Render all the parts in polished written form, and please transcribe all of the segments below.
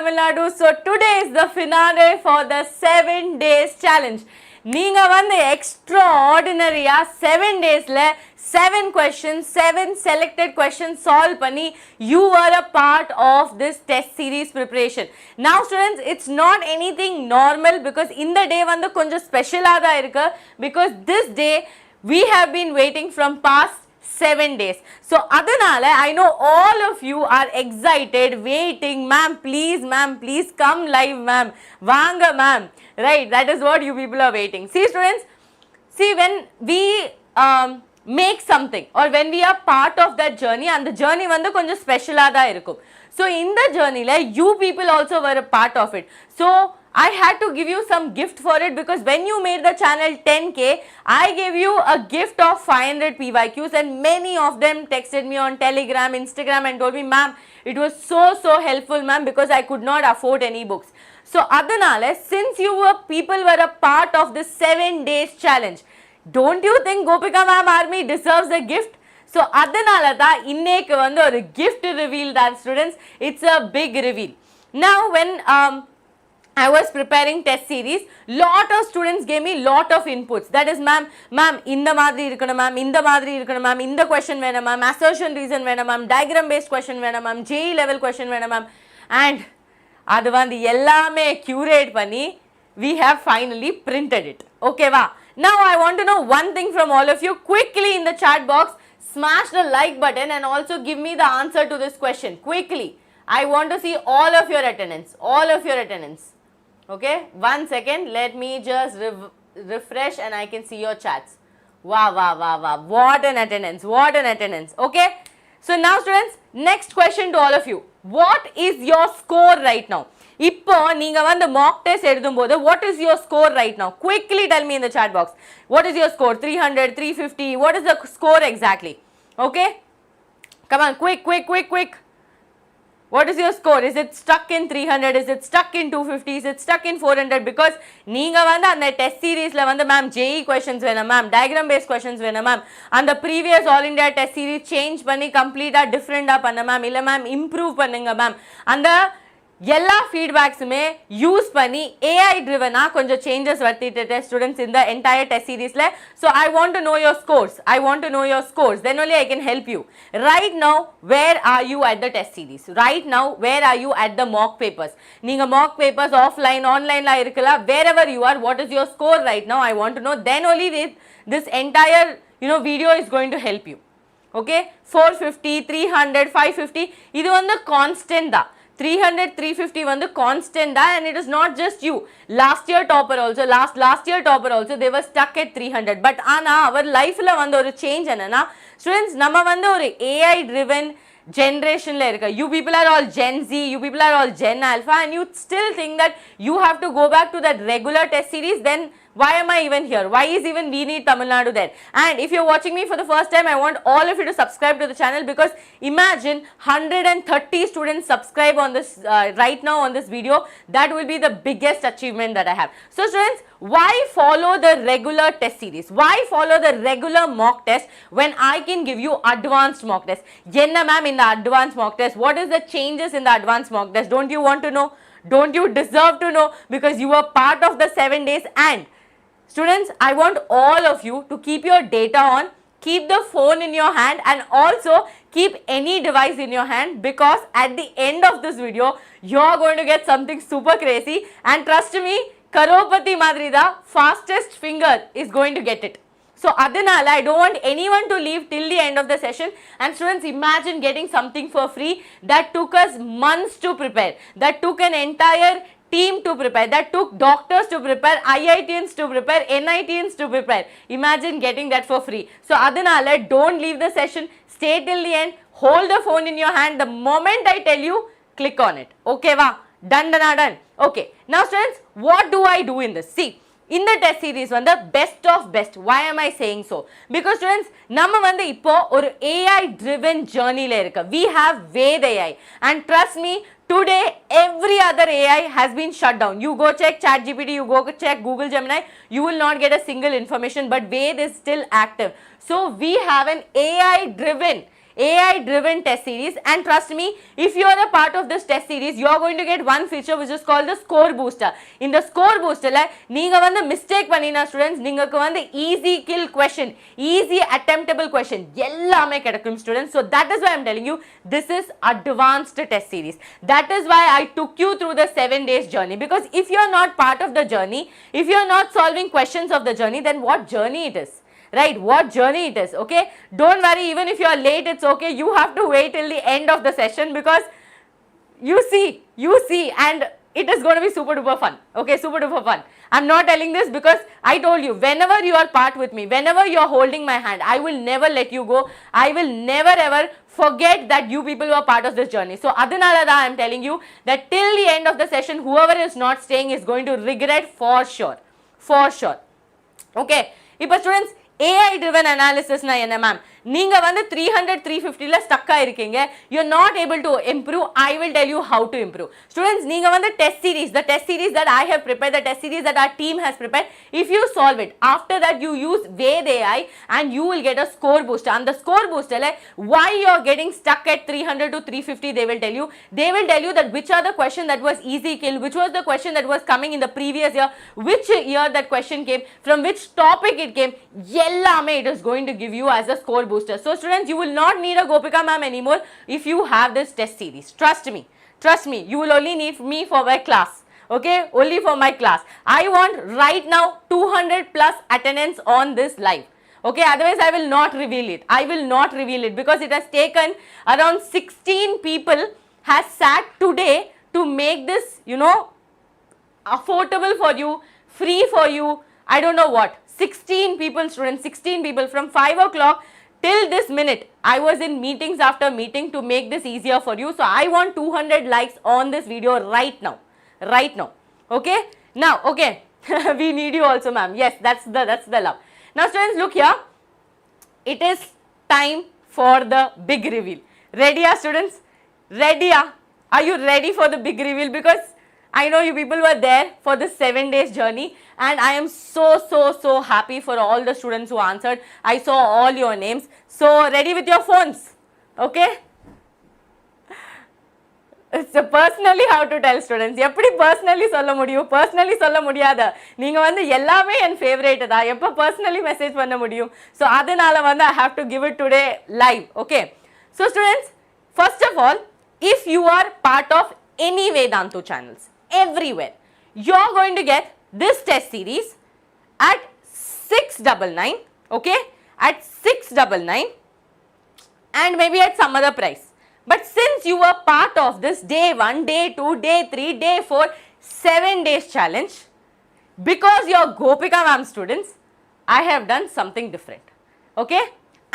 Tamil Nadu. So today is the finale for the 7 days challenge. நீங்க வந்து extraordinary-ஆ 7 days-ல 7 questions, 7 selected questions solve பண்ணி you were a part of this test series preparation. Now students, it's not anything normal because in the day வந்து கொஞ்சம் ஸ்பெஷலா தான் இருக்கு because this day we have been waiting from past 7 days. So adanale I know all of you are excited, waiting, ma'am please come live ma'am, vaanga ma'am, right? That is what you people are waiting. See students, see when we make something or when we are part of that journey, and the journey vandu konjam special ah da irukum. So in the journey la you people also were a part of it. So I had to give you some gift for it because when you made the channel 10k, I gave you a gift of 500 PYQs and many of them texted me on Telegram, Instagram and told me, ma'am, it was so helpful ma'am because I could not afford any books. So adanale, since people were a part of this 7 days challenge, don't you think Gopika ma'am army deserves a gift? So adanale da innekku vandu oru gift reveal that students, it's a big reveal. Now when I was preparing test series, lot of students gave me lot of inputs. That is ma'am inda madri irukana ma'am, inda madri irukana ma'am, inda question vena ma'am, assertion reason vena ma'am, diagram based question vena ma'am, JEE level question vena ma'am, and adu vandu ellame curate panni we have finally printed it. Okay va? Now I want to know one thing from all of you. Quickly in the chat box smash the like button and also give me the answer to this question quickly. I want to see all of your attendance. Okay, 1 second, let me just refresh and I can see your chats. Wow, what an attendance. Okay, so now students, next question to all of you. What is your score right now? இப்போ நீங்க வந்து mock test எழுதும்போது what is your score right now? Quickly tell me in the chat box. What is your score? 300, 350, what is the score exactly? Okay, come on, quick. What is your score? Is it stuck in 300? Is it stuck in 250? Is it stuck in 400? Because நீங்க வந்து அந்த test seriesல வந்து ma'am JEE questions வேணும் ma'am, diagram based questions வேணும் ma'am, அந்த previous all India test series change பண்ணி complete-ஆ different-ஆ பண்ண ma'am, இல்ல ma'am improve பண்ணுங்க ma'am, அந்த எல்லா ஃபீட்பேக்ஸுமே யூஸ் பண்ணி AI driven-ஆ கொஞ்சம் changes வருத்திட்டு students in the entire test series-ல. So I want to know your scores. Then only I can help you. Right now, where are you at the test series? Right now, where are you at the mock papers? நீங்க mock papers offline, online-ல இருக்கலாம். Wherever you are, what is your score right now? I want to know. Then only this entire video is going to help you. Okay? 450, 300, 550, இது வந்து constant தான். 300, 350 வந்து constant da, and it is not just you. Last year topper also, they were stuck at 300. But ana our life la வந்து ஒரு change என்னன்னா students, நம்ம வந்து ஒரு AI driven generation la irukka. You people are all Gen Z, you people are all Gen Alpha, and you still think that you have to go back to that regular test series. Then why am I even here? Why is even We Need Tamil Nadu there? And if you're watching me for the first time, I want all of you to subscribe to the channel because imagine 130 students subscribe on this right now on this video. That will be the biggest achievement that I have. So students, why follow the regular test series? Why follow the regular mock test when I can give you advanced mock test? Yenna ma'am in the advanced mock test, what is the changes in the advanced mock test? Don't you want to know? Don't you deserve to know? Because you were part of the 7 days. And students, I want all of you to keep your data on, keep the phone in your hand, and also keep any device in your hand because at the end of this video, you're going to get something super crazy. And trust me, Karopati Madrida, fastest finger is going to get it. So adanala, I don't want anyone to leave till the end of the session. And students, imagine getting something for free that took us months to prepare, that took an entire team to prepare, that took doctors to prepare, IITians to prepare, NITians to prepare. Imagine getting that for free. So adanala, don't leave the session, stay till the end, hold the phone in your hand. The moment I tell you, click on it. Okay va? Done. Okay, now students, what do I do in this? See, in the test series வந்து best of best. Why am I saying so? Because students, நம்ம வந்து இப்போ ஒரு AI driven journey-ல இருக்க. We have Ved AI, and trust me, today every other AI has been shut down. You go check ChatGPT, you go check Google Gemini, you will not get a single information, but Ved is still active. So we have an AI driven AI driven test series. And trust me, if you are a part of this test series, you are going to get one feature which is called the score booster. In the score booster la neenga vandu mistake pannina students, neenga vandu easy kill question, easy attemptable question ellame kedakkum students. So that is why I am telling you this is advanced test series. That is why I took you through the 7 days journey, because if you are not part of the journey, if you are not solving questions of the journey, then what journey it is? Right, what journey it is? Okay, don't worry, even if you are late, it's okay. You have to wait till the end of the session, because you see, and it is going to be super duper fun. Okay, super duper fun. I'm not telling this because I told you, whenever you are part with me, whenever you are holding my hand, I will never let you go. I will never ever forget that you people were part of this journey. So adanala da I'm telling you that till the end of the session, whoever is not staying is going to regret for sure. For sure. Okay, இப்போ students, AI driven analysis na enna ma'am? நீங்க வந்து 300 350 ல stuck ஆயிருக்கீங்க, you are not able to improve. I will tell you how to improve. Students, நீங்க வந்து test series, the test series that I have prepared, the test series that our team has prepared, if you solve it, after that you use Ved AI and you will get a score booster. And the score booster la why you are getting stuck at 300 to 350, they will tell you. They will tell you that which are the question that was easy kill, which was the question that was coming in the previous year, which year that question came, from which topic it came. Ellame it is going to give you as a score booster. So students, you will not need a Gopika ma'am anymore if you have this test series. Trust me, you will only need me for my class. Okay, only for my class. I want right now 200 plus attendance on this live. Okay, otherwise I will not reveal it. I will not reveal it because it has taken around 16 people has sat today to make this, you know, affordable for you, free for you. I don't know what. 16 people, students, 16 people from 5 o'clock till this minute. I was in meetings after meeting to make this easier for you. So I want 200 likes on this video right now. Right now. Okay? Now, okay. We need you also, ma'am. Yes, that's the love. Now, students, look here. It is time for the big reveal. Ready, students? Ready? Are you ready for the big reveal? Because I know you people were there for this 7 days journey, and I am so happy for all the students who answered. I saw all your names. So ready with your phones? Okay? It's personally how to tell students. எப்படி personally சொல்ல முடியும்? Personally சொல்ல முடியாத. நீங்க வந்து எல்லாமே என் favorite தான். எப்ப personally message பண்ண முடியும்? So அதனால வந்து I have to give it today live. Okay? So students, first of all, if you are part of any Vedantu channels, everywhere, you're going to get this test series at 699, okay, at 699, and maybe at some other price. But since you were part of this day 1, day 2, day 3, day 4, 7 days challenge, because you're Gopika ma'am students, I have done something different. Okay,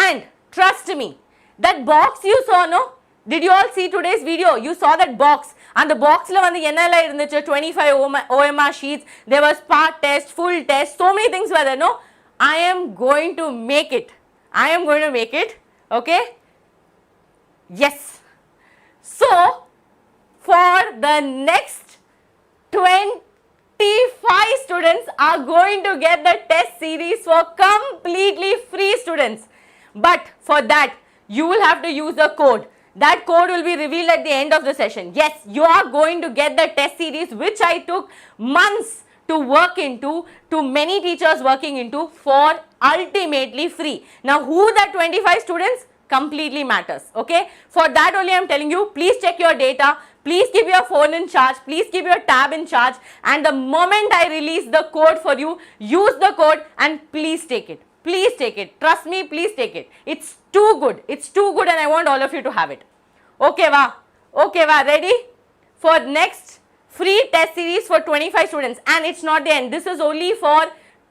and trust me, that box you saw, no, did you all see today's video? You saw that box. And the box la vandu enna irundhuchu, 25 OMR sheets, there was part test, full test, so many things were there. No, I am going to make it. I am going to make it. Okay, yes. So for the next 25 students are going to get the test series for completely free, students. But for that you will have to use the code. That code will be revealed at the end of the session. Yes, you are going to get the test series which I took months to work into, to many teachers working into, for ultimately free. Now who that 25 students completely matters. Okay, for that only I am telling you, please check your data, please keep your phone in charge, please keep your tab in charge, and the moment I release the code for you, use the code and please take it. Please take it. Trust me, please take it. It's too good. It's too good, and I want all of you to have it. Okay, va? Okay, va? Ready? For next free test series for 25 students. And it's not the end. This is only for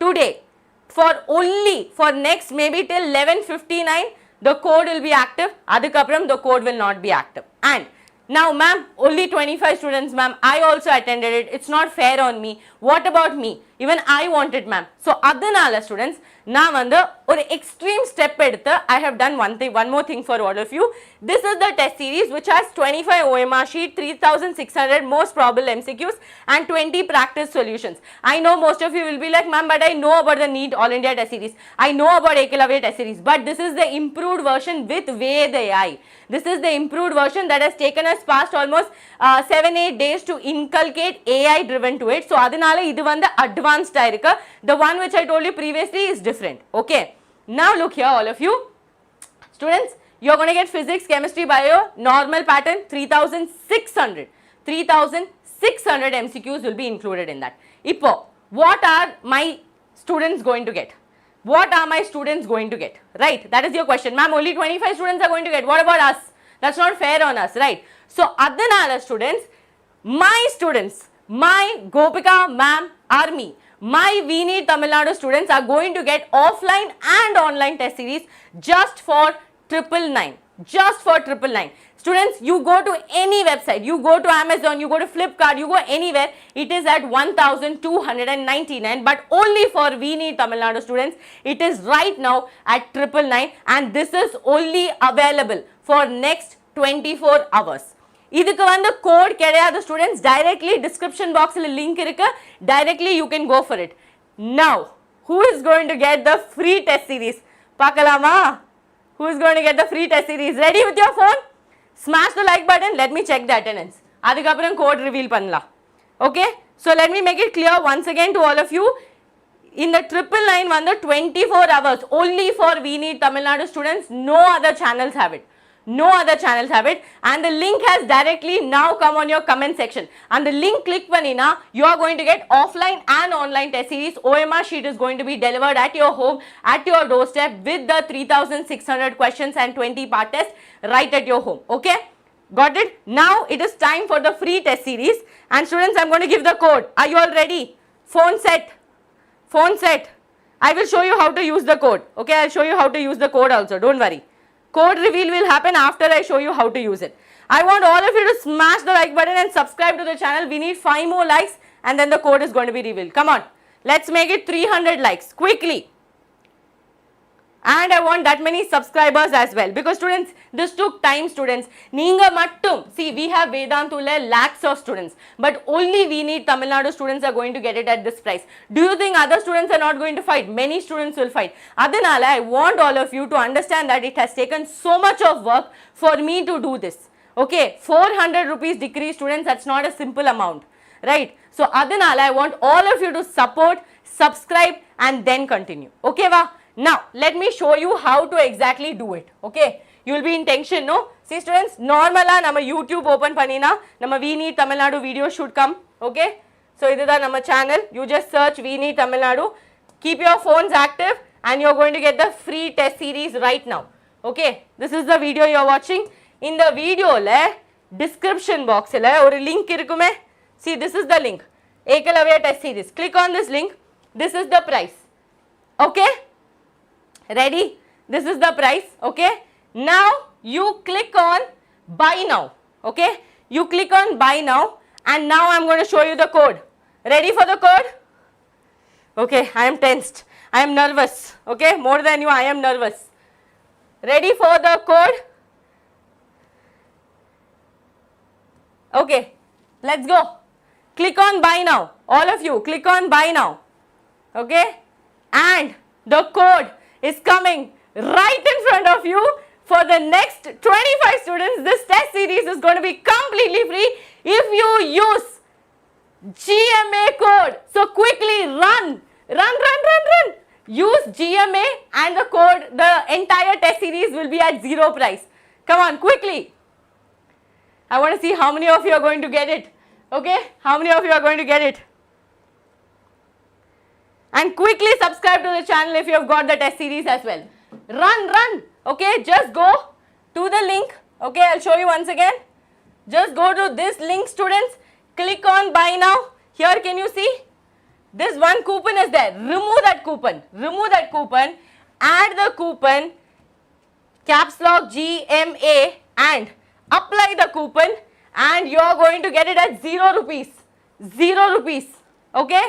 today. For next maybe till 11:59, the code will be active. Adukapram, the code will not be active. And now, ma'am, only 25 students, ma'am. I also attended it. It's not fair on me. What about me? even I want it ma'am. So adanala students na vandu or extreme step eduthu I have done one more thing for all of you. This is the test series which has 25 OMR sheet, 3600 most probable MCQs and 20 practice solutions. I know most of you will be like ma'am, but I know about the NEET All India test series, I know about Eklavya test series, but this is the improved version with Ved AI. This is the improved version that has taken us past almost 7-8 days to inculcate AI driven to it. So adanala idu vandu advanced irukku. The one which I told you previously is different. Okay, now look here all of you students, you're going to get physics, chemistry, bio normal pattern 3600 MCQs will be included in that. Ipo what are my students going to get? What are my students going to get? Right, that is your question ma'am. Only 25 students are going to get. What about us? That's not fair on us, right? So adanala students, my students, my Gopika ma'am army, my We Need Tamil Nadu students are going to get offline and online test series just for 999. Just for 999. Students, you go to any website, you go to Amazon, you go to Flipkart, you go anywhere, it is at 1299, but only for We Need Tamil Nadu students, it is right now at 999, and this is only available for next 24 hours. இதுக்கு வந்து code கிடையாது students, directly description box ல link இருக்கு, directly you can go for it. Now, who is going to get the free test series? பார்க்கலாமா? Who is going to get the free test series? Ready with your phone? Smash the like button. Let me check the attendance. அதுக்கப்புறம் code reveal பண்ணலாம். Okay, so let me make it clear once again to all of you. In the 999 வந்து 24 hours only for We Need Tamil Nadu students. No other channels have it. No other channels have it, and the link has directly now come on your comment section, and the link click panina you are going to get offline and online test series. OMR sheet is going to be delivered at your home, at your doorstep, with the 3600 questions and 20 part test right at your home. Okay, got it? Now it is time for the free test series, and students, I'm going to give the code. Are you all ready? Phone set. I will show you how to use the code. Okay, I'll show you how to use the code also, don't worry. Code reveal will happen after I show you how to use it. I want all of you to smash the like button and subscribe to the channel. We need 5 more likes and then the code is going to be revealed. Come on, let's make it 300 likes quickly. And I want that many subscribers as well, because students, this took time students. Neenga mattum, see, we have Vedantula lakhs of students, but only We Need Tamil Nadu students are going to get it at this price. Do you think other students are not going to fight? Many students will fight. Adanala, I want all of you to understand that it has taken so much of work for me to do this. Okay, 400 rupees decrease students, that's not a simple amount, right? So adanala, I want all of you to support, subscribe and then continue. Okay va? Now let me show you how to exactly do it. Okay, you will be in tension, no? See students, normala nama YouTube open panina nama We Need Tamil Nadu video should come. Okay, so this is our channel. You just search We Need Tamil Nadu, keep your phones active and you are going to get the free test series right now. Okay, this is the video you are watching. In the video la description box la or link irukume. See, this is the link, Eklavya test series. Click on this link. This is the price. Okay, ready? This is the price. Okay, now you click on buy now. Okay, you click on buy now, and now I'm going to show you the code. Ready for the code? Okay, I am tensed, I am nervous. Okay, more than you, I am nervous. Ready for the code? Okay, let's go. Click on buy now. All of you click on buy now. Okay, and the code is coming right in front of you. For the next 25 students, this test series is going to be completely free if you use GMA code. So quickly run. Use GMA and the code, the entire test series will be at 0 price. Come on, quickly. I want to see how many of you are going to get it. Okay, how many of you are going to get it? And quickly subscribe to the channel if you have got the test series as well. Run. Okay, just go to the link. Okay, I'll show you once again. Just go to this link students. Click on buy now. Here can you see? This one coupon is there. Remove that coupon. Add the coupon caps lock GMA and apply the coupon and you are going to get it at 0 rupees. 0 rupees. Okay.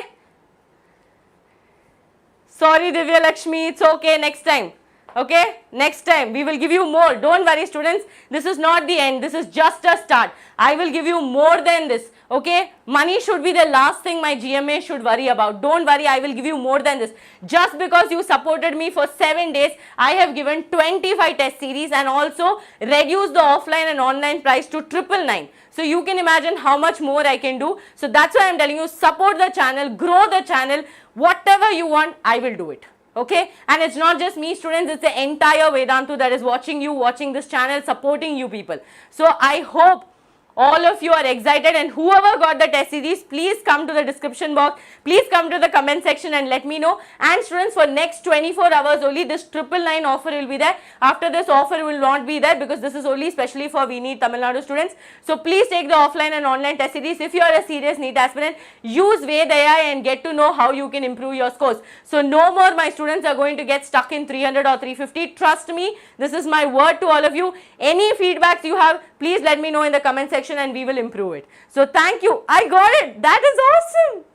Sorry, Divya Lakshmi, it's okay, next time. Okay, next time we will give you more. Don't worry, students. This is not the end. This is just a start. I will give you more than this. Okay, money should be the last thing my GMA should worry about. Don't worry, I will give you more than this. Just because you supported me for 7 days, I have given 25 test series and also reduced the offline and online price to 999. So you can imagine how much more I can do. So that's why I'm telling you, support the channel, grow the channel, whatever you want, I will do it. Okay, and it's not just me, students, it's the entire Vedantu that is watching you, watching this channel, supporting you people. So I hope all of you are excited, and whoever got the test series, please come to the description box, please come to the comment section and let me know. And students, for next 24 hours only, this 999 offer will be there. After this offer will not be there, because this is only specially for We Need Tamil Nadu students. So please take the offline and online test series. If you are a serious NEET aspirant, use Ved AI and get to know how you can improve your scores. So no more my students are going to get stuck in 300 or 350. Trust me, this is my word to all of you. Any feedbacks you have, please let me know in the comment section and we will improve it. So thank you. I got it. That is awesome.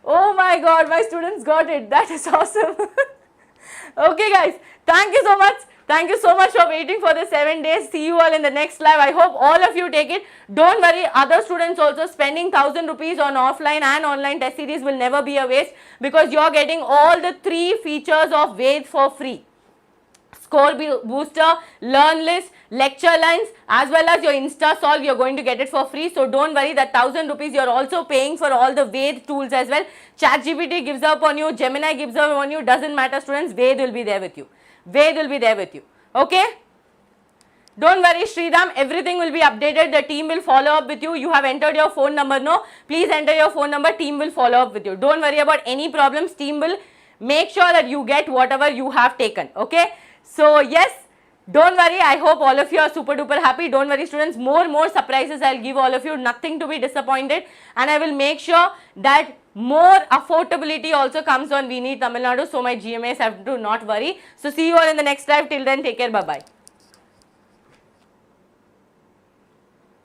Oh my God, my students got it. That is awesome. Okay guys, thank you so much. Thank you so much for waiting for the 7 days. See you all in the next live. I hope all of you take it. Don't worry, other students also spending 1000 rupees on offline and online test series will never be a waste, because you're getting all the 3 features of Ved for free. Score booster, learn list, lecture lines, as well as your Insta solve, you're going to get it for free. So don't worry, that 1000 rupees you're also paying for all the Ved tools as well. ChatGPT gives up on you, Gemini gives up on you, doesn't matter students, Ved will be there with you. Ved will be there with you. Okay? Don't worry, Sriram, everything will be updated. The team will follow up with you. You have entered your phone number, no? Please enter your phone number, team will follow up with you. Don't worry about any problems, team will make sure that you get whatever you have taken. Okay? So yes, don't worry, I hope all of you are super duper happy. Don't worry students, more surprises I'll give all of you, nothing to be disappointed, and I will make sure that more affordability also comes on We Need Tamil Nadu, so my GMAs have to not worry. So see you all in the next live. Till then, take care, bye bye.